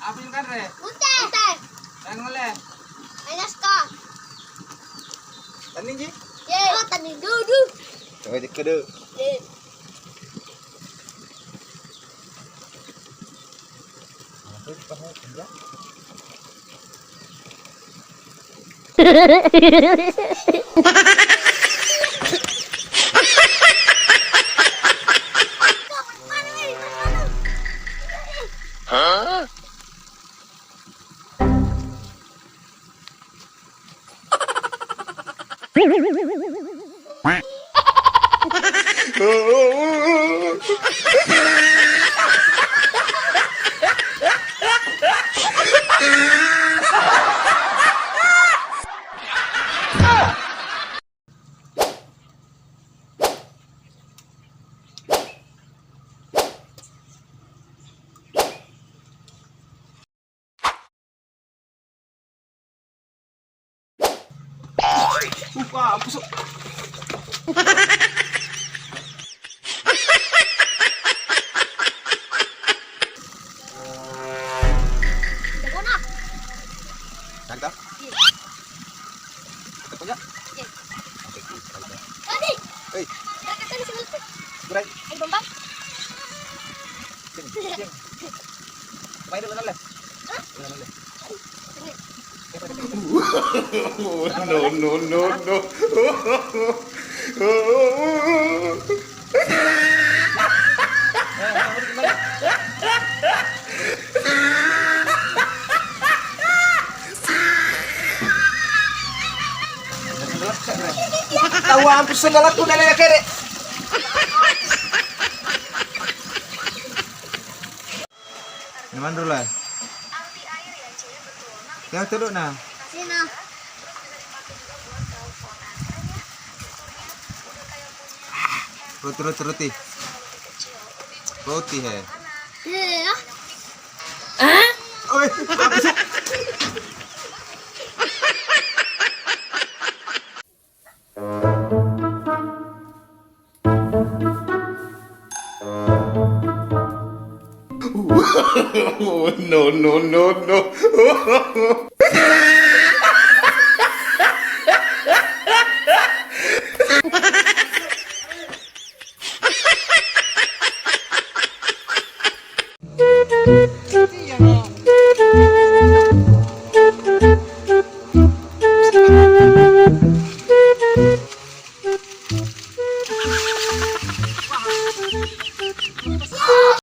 Apa yung kanre? Ute. Ute. Yang oleh. Ayos ka. Tanin ji? Ye. Oh, tani dudu. Coba di kudu. Ye. Hah? Wah, busuk. Jago na. Cakap. Punya? Ye. Oke, Tadi. Hei, Kakak tadi sebelum. berai. Ay, bamba. Sini, sini. Main dulu noleh. Hah? Noleh. Sini. No, no, no, no. Tahu hampir segala aku dari kere. Gimana dulu lah? Yang turun nah. Sini. Roti. Roti hai. Iya. Oi, apa sih? No, no, no, no.